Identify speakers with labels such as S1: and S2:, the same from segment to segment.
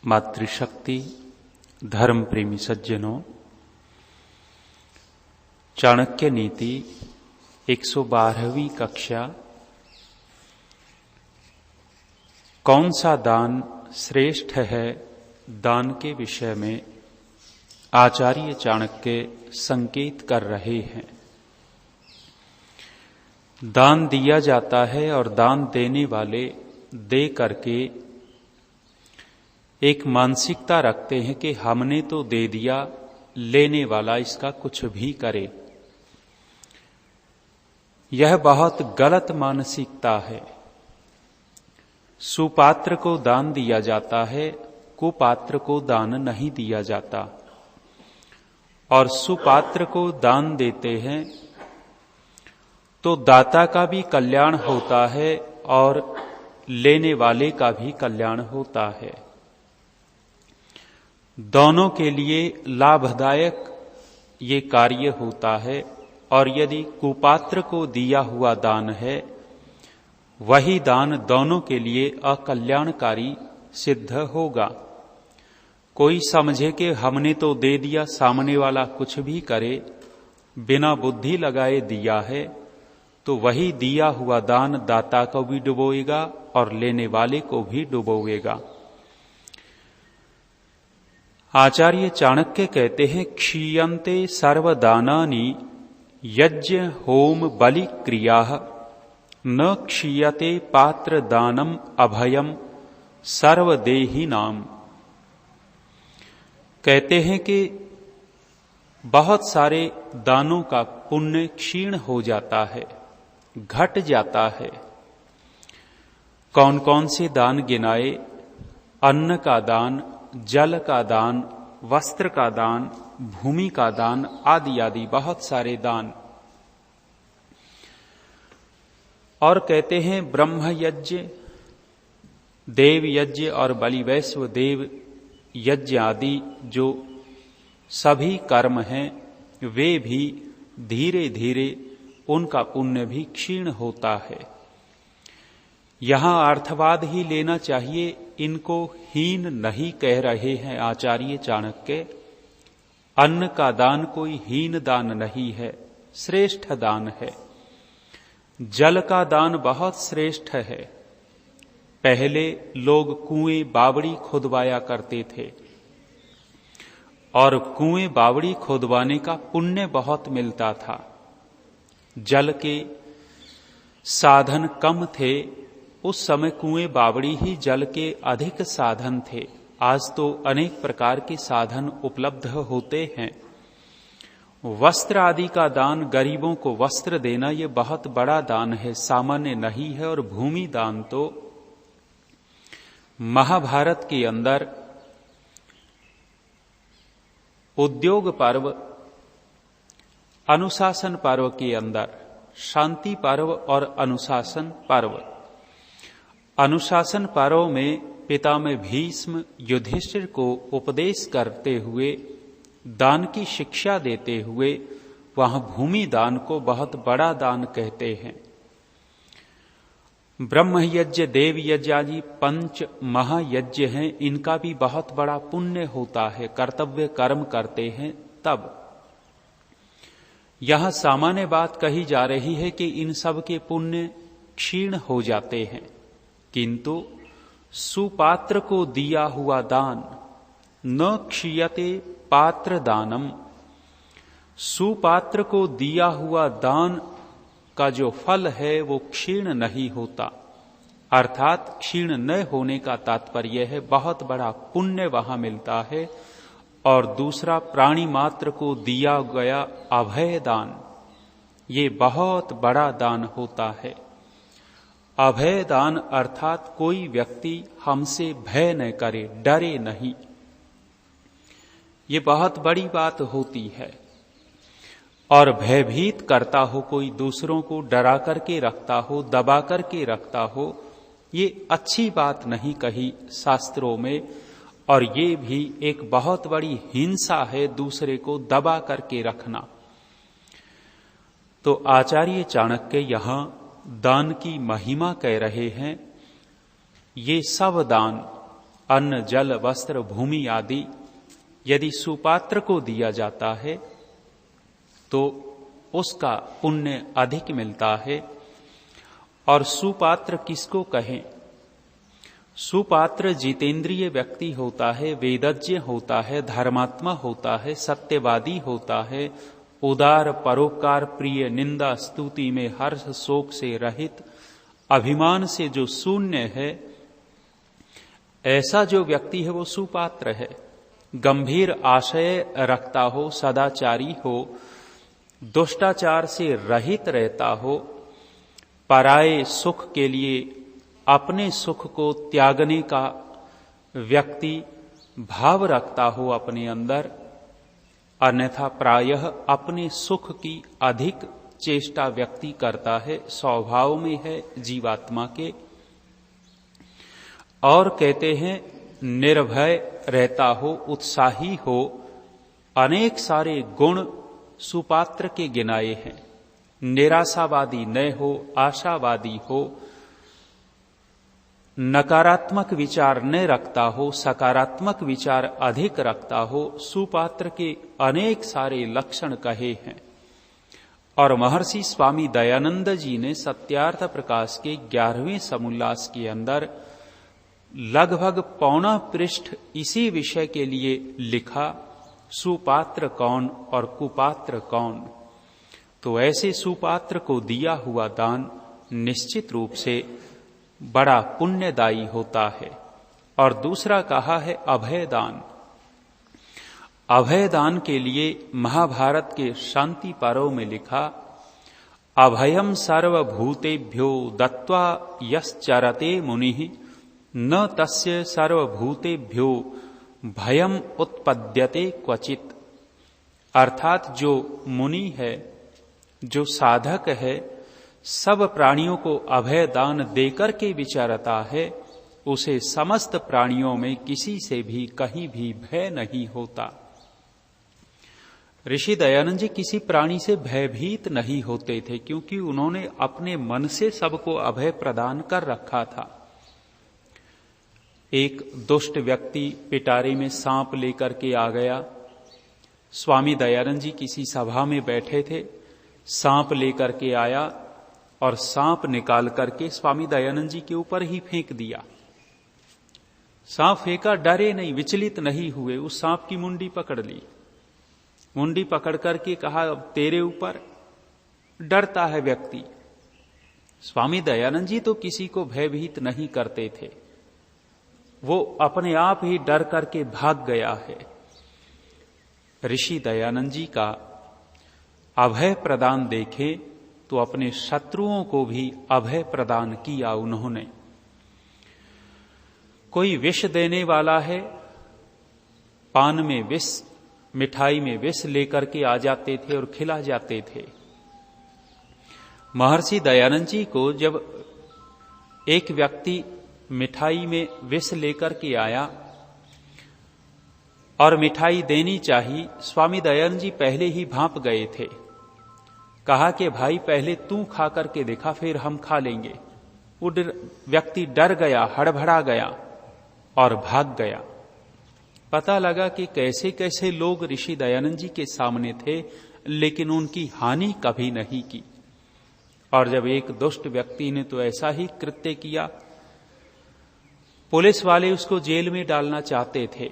S1: मातृशक्ति धर्म प्रेमी सज्जनों, चाणक्य नीति 112वीं कक्षा। कौन सा दान श्रेष्ठ है, दान के विषय में आचार्य चाणक्य संकेत कर रहे हैं। दान दिया जाता है और दान देने वाले दे करके एक मानसिकता रखते हैं कि हमने तो दे दिया, लेने वाला इसका कुछ भी करे। यह बहुत गलत मानसिकता है। सुपात्र को दान दिया जाता है, कुपात्र को दान नहीं दिया जाता। और सुपात्र को दान देते हैं तो दाता का भी कल्याण होता है और लेने वाले का भी कल्याण होता है। दोनों के लिए लाभदायक ये कार्य होता है। और यदि कुपात्र को दिया हुआ दान है, वही दान दोनों के लिए अकल्याणकारी सिद्ध होगा। कोई समझे कि हमने तो दे दिया, सामने वाला कुछ भी करे, बिना बुद्धि लगाए दिया है, तो वही दिया हुआ दान दाता को भी डुबोएगा और लेने वाले को भी डुबोएगा। आचार्य चाणक्य कहते हैं, क्षीयन्ते सर्वदानानि यज्ञ होम बलि क्रिया न क्षीयते पात्र दानम अभयम सर्वदेही नाम। कहते हैं कि बहुत सारे दानों का पुण्य क्षीण हो जाता है, घट जाता है। कौन कौन से दान गिनाए? अन्न का दान, जल का दान, वस्त्र का दान, भूमि का दान आदि आदि बहुत सारे दान। और कहते हैं ब्रह्म यज्ञ, देव यज्ञ और बलि वैश्व देव यज्ञ आदि जो सभी कर्म हैं, वे भी धीरे धीरे उनका पुण्य भी क्षीण होता है। यहां अर्थवाद ही लेना चाहिए। इनको हीन नहीं कह रहे हैं आचार्य चाणक्य। अन्न का दान कोई हीन दान नहीं है, श्रेष्ठ दान है। जल का दान बहुत श्रेष्ठ है। पहले लोग कुएं बावड़ी खुदवाया करते थे और कुएं बावड़ी खुदवाने का पुण्य बहुत मिलता था। जल के साधन कम थे, उस समय कुएं बावड़ी ही जल के अधिक साधन थे। आज तो अनेक प्रकार के साधन उपलब्ध होते हैं। वस्त्र आदि का दान, गरीबों को वस्त्र देना, ये बहुत बड़ा दान है, सामान्य नहीं है। और भूमि दान तो महाभारत के अंदर उद्योग पर्व, अनुशासन पर्व के अंदर, शांति पर्व और अनुशासन पर्व। अनुशासन पर्व में पितामह भीष्म युधिष्ठिर को उपदेश करते हुए, दान की शिक्षा देते हुए, वहां भूमि दान को बहुत बड़ा दान कहते हैं। ब्रह्म यज्ञ, देव यज्ञ आदि 5 महायज्ञ हैं, इनका भी बहुत बड़ा पुण्य होता है। कर्तव्य कर्म करते हैं तब। यहां सामान्य बात कही जा रही है कि इन सब के पुण्य क्षीण हो जाते हैं, किंतु सुपात्र को दिया हुआ दान न क्षीयते पात्र दानम। सुपात्र को दिया हुआ दान का जो फल है वो क्षीण नहीं होता। अर्थात क्षीण न होने का तात्पर्य है बहुत बड़ा पुण्य वहां मिलता है। और दूसरा, प्राणी मात्र को दिया गया अभय दान, ये बहुत बड़ा दान होता है। अभय दान अर्थात कोई व्यक्ति हमसे भय न करे, डरे नहीं, ये बहुत बड़ी बात होती है। और भयभीत करता हो, कोई दूसरों को डरा करके रखता हो, दबा करके रखता हो, ये अच्छी बात नहीं कही शास्त्रों में। और ये भी एक बहुत बड़ी हिंसा है दूसरे को दबा करके रखना। तो आचार्य चाणक्य यहां दान की महिमा कह रहे हैं। ये सब दान, अन्न, जल, वस्त्र, भूमि आदि यदि सुपात्र को दिया जाता है तो उसका पुण्य अधिक मिलता है। और सुपात्र किसको कहें? सुपात्र जितेंद्रिय व्यक्ति होता है, वेदज्ञ होता है, धर्मात्मा होता है, सत्यवादी होता है, उदार, परोपकार प्रिय, निंदा स्तुति में हर्ष शोक से रहित, अभिमान से जो शून्य है, ऐसा जो व्यक्ति है वो सुपात्र है। गंभीर आशय रखता हो, सदाचारी हो, दुष्टाचार से रहित रहता हो, पराये सुख के लिए अपने सुख को त्यागने का व्यक्ति भाव रखता हो अपने अंदर, अन्यथा प्रायः अपने सुख की अधिक चेष्टा व्यक्ति करता है, स्वभाव में है जीवात्मा के। और कहते हैं निर्भय रहता हो, उत्साही हो, अनेक सारे गुण सुपात्र के गिनाए हैं। निराशावादी न हो, आशावादी हो, नकारात्मक विचार न रखता हो, सकारात्मक विचार अधिक रखता हो, सुपात्र के अनेक सारे लक्षण कहे हैं। और महर्षि स्वामी दयानंद जी ने सत्यार्थ प्रकाश के 11वें समोल्लास के अंदर लगभग पौना पृष्ठ इसी विषय के लिए लिखा, सुपात्र कौन और कुपात्र कौन। तो ऐसे सुपात्र को दिया हुआ दान निश्चित रूप से बड़ा पुण्यदायी होता है। और दूसरा कहा है अभय दान। अभय दान के लिए महाभारत के शांति पर्व में लिखा, अभयम सर्वभूतेभ्यो दत्वा यश्चरते मुनिः न तस्य सर्वभूतेभ्यो भयम उत्पद्यते क्वचित। अर्थात जो मुनि है, जो साधक है, सब प्राणियों को अभय दान देकर के विचरता है, उसे समस्त प्राणियों में किसी से भी कहीं भी भय नहीं होता। ऋषि दयानंद जी किसी प्राणी से भयभीत नहीं होते थे, क्योंकि उन्होंने अपने मन से सबको अभय प्रदान कर रखा था। एक दुष्ट व्यक्ति पिटारे में सांप लेकर के आ गया। स्वामी दयानंद जी किसी सभा में बैठे थे, सांप लेकर के आया और सांप निकाल करके स्वामी दयानंद जी के ऊपर ही फेंक दिया। सांप फेंका, डरे नहीं, विचलित नहीं हुए, उस सांप की मुंडी पकड़ ली। मुंडी पकड़ करके कहा, अब तेरे ऊपर। डरता है व्यक्ति। स्वामी दयानंद जी तो किसी को भयभीत नहीं करते थे, वो अपने आप ही डर करके भाग गया है। ऋषि दयानंद जी का अभय प्रदान देखे तो अपने शत्रुओं को भी अभय प्रदान किया उन्होंने। कोई विष देने वाला है, पान में विष, मिठाई में विष लेकर के आ जाते थे और खिला जाते थे। महर्षि दयानंद जी को जब एक व्यक्ति मिठाई में विष लेकर के आया और मिठाई देनी चाहिए, स्वामी दयानंद जी पहले ही भांप गए थे। कहा कि भाई पहले तू खा करके देखा, फिर हम खा लेंगे। वो व्यक्ति डर गया, हड़बड़ा गया और भाग गया। पता लगा कि कैसे कैसे लोग ऋषि दयानंद जी के सामने थे, लेकिन उनकी हानि कभी नहीं की। और जब एक दुष्ट व्यक्ति ने तो ऐसा ही कृत्य किया, पुलिस वाले उसको जेल में डालना चाहते थे।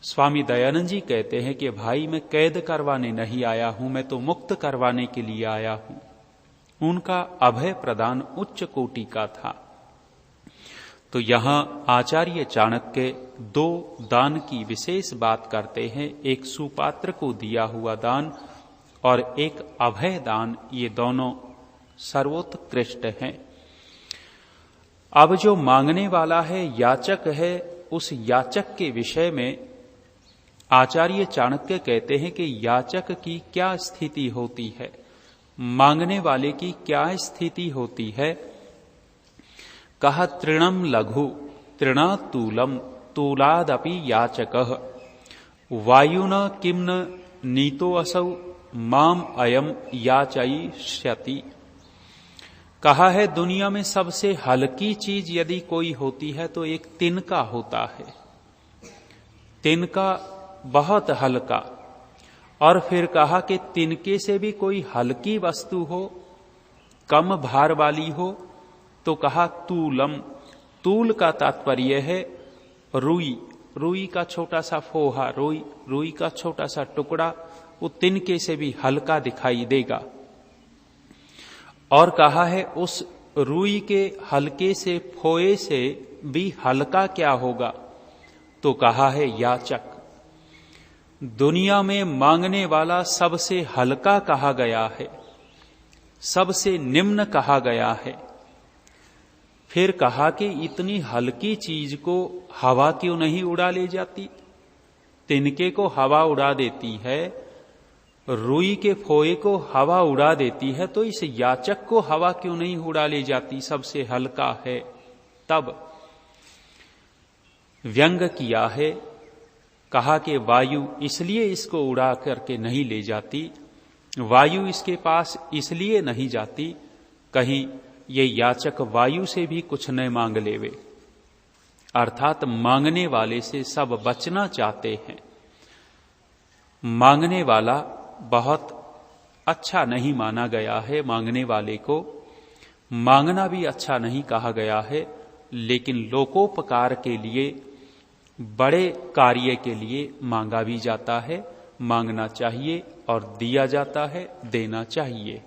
S1: स्वामी दयानंद जी कहते हैं कि भाई मैं कैद करवाने नहीं आया हूं, मैं तो मुक्त करवाने के लिए आया हूं। उनका अभय प्रदान उच्च कोटि का था। तो यहां आचार्य चाणक्य दो दान की विशेष बात करते हैं, एक सुपात्र को दिया हुआ दान और एक अभय दान। ये दोनों सर्वोत्कृष्ट हैं। अब जो मांगने वाला है, याचक है, उस याचक के विषय में आचार्य चाणक्य कहते हैं कि याचक की क्या स्थिति होती है, मांगने वाले की क्या स्थिति होती है। कहा तृणम लघु तृणातूलम तूलादपि याचकः वायुना किम न नीतो असौ माम अयम याचयिष्यति। कहा है दुनिया में सबसे हल्की चीज यदि कोई होती है तो एक तिनका होता है, तिनका बहुत हल्का। और फिर कहा कि तिनके से भी कोई हल्की वस्तु हो, कम भार वाली हो, तो कहा तूलम। तूल का तात्पर्य है रुई, रुई का छोटा सा फोहा, रुई का छोटा सा टुकड़ा, वो तिनके से भी हल्का दिखाई देगा। और कहा है उस रुई के हल्के से फोए से भी हल्का क्या होगा, तो कहा है याचक। दुनिया में मांगने वाला सबसे हल्का कहा गया है, सबसे निम्न कहा गया है। फिर कहा कि इतनी हल्की चीज को हवा क्यों नहीं उड़ा ले जाती। तिनके को हवा उड़ा देती है, रुई के फोए को हवा उड़ा देती है, तो इस याचक को हवा क्यों नहीं उड़ा ले जाती, सबसे हल्का है। तब व्यंग किया है, कहा कि वायु इसलिए इसको उड़ा करके नहीं ले जाती, वायु इसके पास इसलिए नहीं जाती कहीं ये याचक वायु से भी कुछ न मांग लेवे। अर्थात मांगने वाले से सब बचना चाहते हैं। मांगने वाला बहुत अच्छा नहीं माना गया है, मांगने वाले को मांगना भी अच्छा नहीं कहा गया है, लेकिन लोकोपकार के लिए, बड़े कार्य के लिए मांगा भी जाता है। मांगना चाहिए और दिया जाता है, देना चाहिए।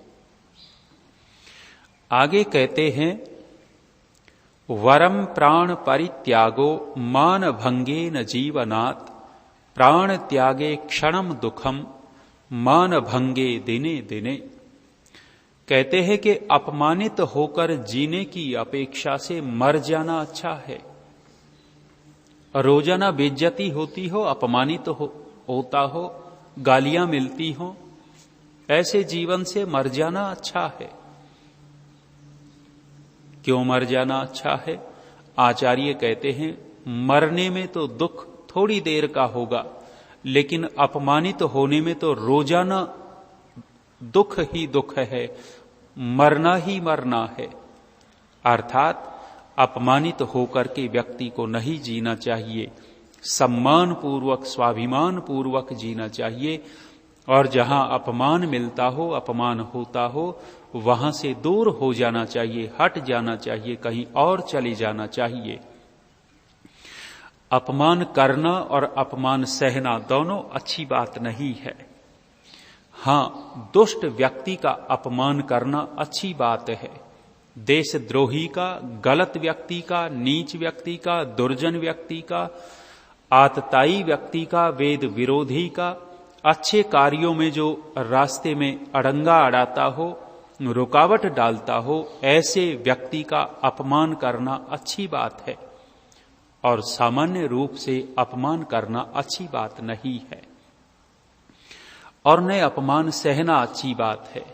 S1: आगे कहते हैं वरम प्राण परित्यागो मान भंगेन जीवनात् प्राण त्यागे क्षणम दुखम मान भंगे दिने दिने। कहते हैं कि अपमानित होकर जीने की अपेक्षा से मर जाना अच्छा है। रोजाना बेइज्जती होती हो, अपमानित होता हो, गालियां मिलती हो, ऐसे जीवन से मर जाना अच्छा है। क्यों मर जाना अच्छा है? आचार्य कहते हैं मरने में तो दुख थोड़ी देर का होगा, लेकिन अपमानित होने में तो रोजाना दुख ही दुख है, मरना ही मरना है। अर्थात अपमानित होकर के व्यक्ति को नहीं जीना चाहिए, सम्मान पूर्वक, स्वाभिमान पूर्वक जीना चाहिए। और जहां अपमान मिलता हो, अपमान होता हो, वहां से दूर हो जाना चाहिए, हट जाना चाहिए, कहीं और चले जाना चाहिए। अपमान करना और अपमान सहना दोनों अच्छी बात नहीं है। हां, दुष्ट व्यक्ति का अपमान करना अच्छी बात है। देशद्रोही का, गलत व्यक्ति का, नीच व्यक्ति का, दुर्जन व्यक्ति का, आतताई व्यक्ति का, वेद विरोधी का, अच्छे कार्यों में जो रास्ते में अड़ंगा अड़ाता हो, रुकावट डालता हो, ऐसे व्यक्ति का अपमान करना अच्छी बात है। और सामान्य रूप से अपमान करना अच्छी बात नहीं है। और न अपमान सहना अच्छी बात है।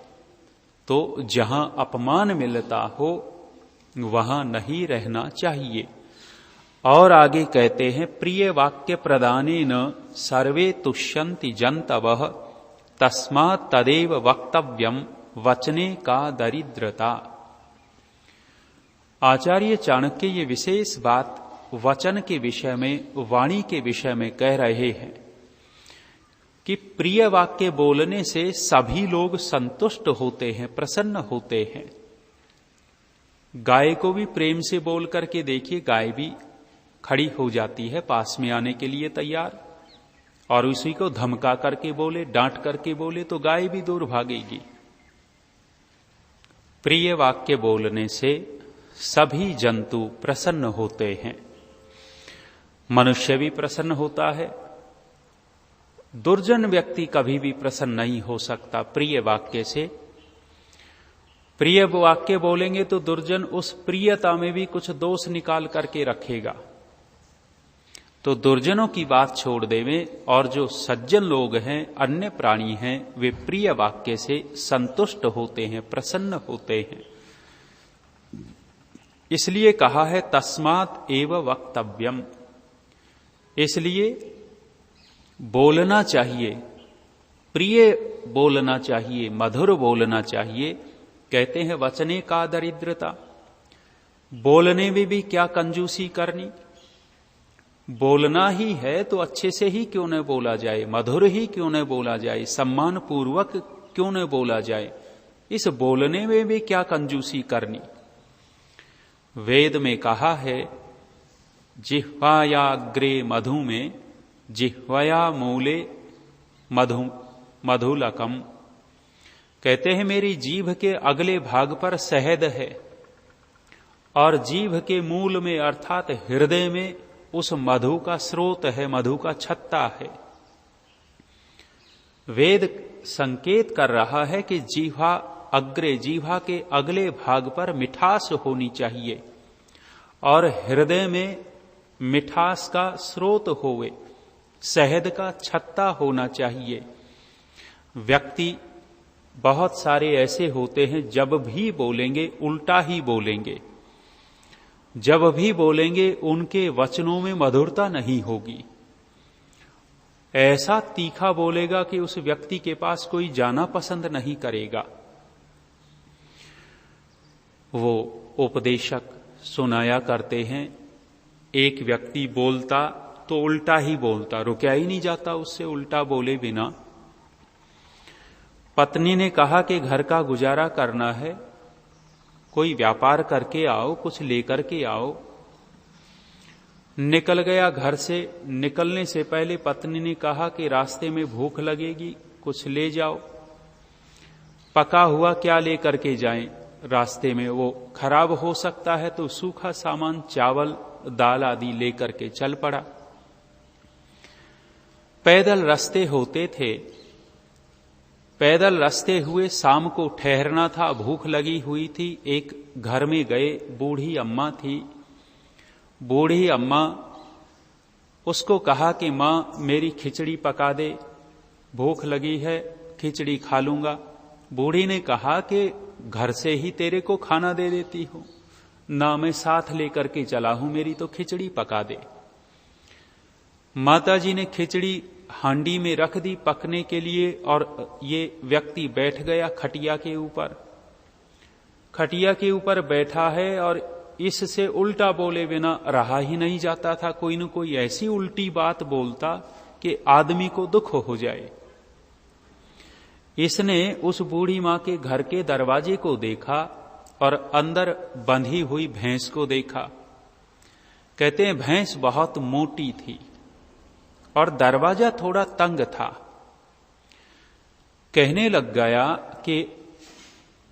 S1: तो जहां अपमान मिलता हो वहां नहीं रहना चाहिए। और आगे कहते हैं प्रिय वाक्य प्रदानेन सर्वे तुष्यन्ति जन्तवः तस्मात् तदेव वक्तव्यम वचने का दरिद्रता। आचार्य चाणक्य ये विशेष बात वचन के विषय में, वाणी के विषय में कह रहे हैं कि प्रिय वाक्य बोलने से सभी लोग संतुष्ट होते हैं, प्रसन्न होते हैं। गाय को भी प्रेम से बोल करके देखिए, गाय भी खड़ी हो जाती है पास में आने के लिए तैयार। और उसी को धमका करके बोले, डांट करके बोले तो गाय भी दूर भागेगी। प्रिय वाक्य बोलने से सभी जंतु प्रसन्न होते हैं। मनुष्य भी प्रसन्न होता है। दुर्जन व्यक्ति कभी भी प्रसन्न नहीं हो सकता प्रिय वाक्य से। प्रिय वाक्य बोलेंगे तो दुर्जन उस प्रियता में भी कुछ दोष निकाल करके रखेगा। तो दुर्जनों की बात छोड़ देवे और जो सज्जन लोग हैं, अन्य प्राणी हैं, वे प्रिय वाक्य से संतुष्ट होते हैं, प्रसन्न होते हैं। इसलिए कहा है तस्मात् एव वक्तव्यम, इसलिए बोलना चाहिए, प्रिय बोलना चाहिए, मधुर बोलना चाहिए। कहते हैं वचने का दरिद्रता, बोलने में भी क्या कंजूसी करनी। बोलना ही है तो अच्छे से ही क्यों न बोला जाए, मधुर ही क्यों न बोला जाए, सम्मान पूर्वक क्यों न बोला जाए। इस बोलने में भी क्या कंजूसी करनी। वेद में कहा है जिह्वायाग्रे मधु में जिह्वया मूले मधुलकम। कहते हैं मेरी जीभ के अगले भाग पर शहद है और जीभ के मूल में अर्थात हृदय में उस मधु का स्रोत है, मधु का छत्ता है। वेद संकेत कर रहा है कि जीवा अग्रे, जीवा के अगले भाग पर मिठास होनी चाहिए और हृदय में मिठास का स्रोत होवे, शहद का छत्ता होना चाहिए। व्यक्ति बहुत सारे ऐसे होते हैं जब भी बोलेंगे उल्टा ही बोलेंगे, जब भी बोलेंगे उनके वचनों में मधुरता नहीं होगी। ऐसा तीखा बोलेगा कि उस व्यक्ति के पास कोई जाना पसंद नहीं करेगा। वो उपदेशक सुनाया करते हैं, एक व्यक्ति बोलता तो उल्टा ही बोलता, रुका ही नहीं जाता उससे उल्टा बोले बिना। पत्नी ने कहा कि घर का गुजारा करना है, कोई व्यापार करके आओ, कुछ लेकर के आओ। निकल गया घर से। निकलने से पहले पत्नी ने कहा कि रास्ते में भूख लगेगी, कुछ ले जाओ। पका हुआ क्या लेकर के जाएं, रास्ते में वो खराब हो सकता है, तो सूखा सामान चावल दाल आदि लेकर के चल पड़ा। पैदल रास्ते होते थे, पैदल रास्ते हुए, शाम को ठहरना था, भूख लगी हुई थी। एक घर में गए, बूढ़ी अम्मा थी। बूढ़ी अम्मा, उसको कहा कि मां मेरी खिचड़ी पका दे, भूख लगी है, खिचड़ी खा लूंगा। बूढ़ी ने कहा कि घर से ही तेरे को खाना दे देती हूं, ना मैं साथ लेकर के चला हूं, मेरी तो खिचड़ी पका दे। माताजी ने खिचड़ी हांडी में रख दी पकने के लिए और ये व्यक्ति बैठ गया खटिया के ऊपर। खटिया के ऊपर बैठा है और इससे उल्टा बोले बिना रहा ही नहीं जाता था। कोई न कोई ऐसी उल्टी बात बोलता कि आदमी को दुख हो जाए। इसने उस बूढ़ी मां के घर के दरवाजे को देखा और अंदर बंधी हुई भैंस को देखा। कहते हैं भैंस बहुत मोटी थी और दरवाजा थोड़ा तंग था। कहने लग गया कि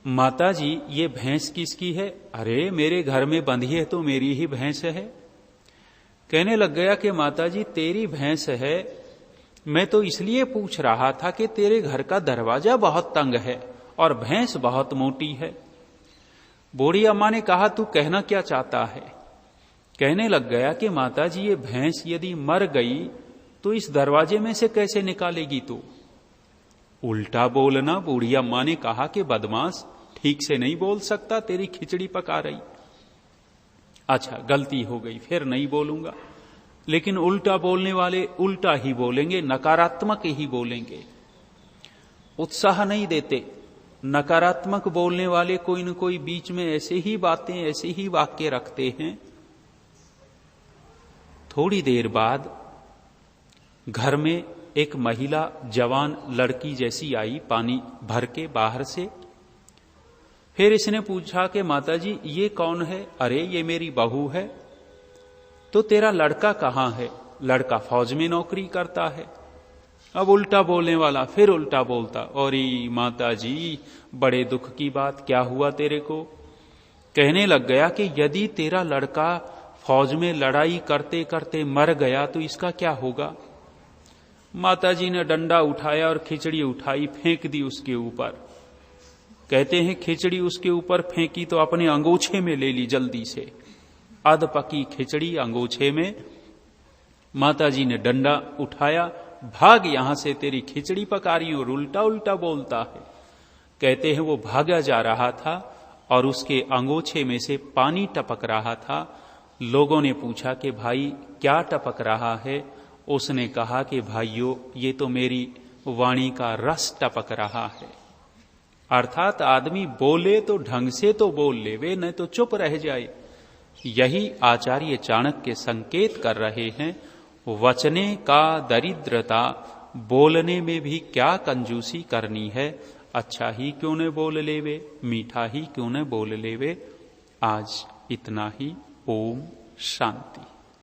S1: माताजी ये भैंस किसकी है? अरे मेरे घर में बंधी है तो मेरी ही भैंस है। कहने लग गया कि माताजी तेरी भैंस है, मैं तो इसलिए पूछ रहा था कि तेरे घर का दरवाजा बहुत तंग है और भैंस बहुत मोटी है। बूढ़ी अम्मा ने कहा तू कहना क्या चाहता है? कहने लग गया कि माताजी ये भैंस यदि मर गई तो इस दरवाजे में से कैसे निकालेगी तू? उल्टा बोलना। बूढ़ी अम्मा ने कहा कि बदमाश, ठीक से नहीं बोल सकता, तेरी खिचड़ी पका रही। अच्छा गलती हो गई, फिर नहीं बोलूंगा। लेकिन उल्टा बोलने वाले उल्टा ही बोलेंगे, नकारात्मक ही बोलेंगे, उत्साह नहीं देते। नकारात्मक बोलने वाले कोई न कोई बीच में ऐसे ही बातें, ऐसे ही वाक्य रखते हैं। थोड़ी देर बाद घर में एक महिला जवान लड़की जैसी आई पानी भर के बाहर से। फिर इसने पूछा कि माताजी ये कौन है? अरे ये मेरी बहू है। तो तेरा लड़का कहां है? लड़का फौज में नौकरी करता है। अब उल्टा बोलने वाला फिर उल्टा बोलता, और माताजी बड़े दुख की बात, क्या हुआ तेरे को? कहने लग गया कि यदि तेरा लड़का फौज में लड़ाई करते करते मर गया तो इसका क्या होगा? माताजी ने डंडा उठाया और खिचड़ी उठाई, फेंक दी उसके ऊपर। कहते हैं खिचड़ी उसके ऊपर फेंकी तो अपने अंगोछे में ले ली जल्दी से, अध पकी खिचड़ी अंगोछे में। माताजी ने डंडा उठाया, भाग यहां से, तेरी खिचड़ी पका रही और उल्टा उल्टा बोलता है। कहते हैं वो भागा जा रहा था और उसके अंगोछे में से पानी टपक रहा था। लोगों ने पूछा कि भाई क्या टपक रहा है? उसने कहा कि भाइयों, ये तो मेरी वाणी का रस टपक रहा है। अर्थात आदमी बोले तो ढंग से तो बोल ले वे, न तो चुप रह जाए। यही आचार्य चाणक्य संकेत कर रहे हैं। वचने का दरिद्रता, बोलने में भी क्या कंजूसी करनी है। अच्छा ही क्यों न बोल लेवे, मीठा ही क्यों न बोल लेवे। आज इतना ही। ओम शांति।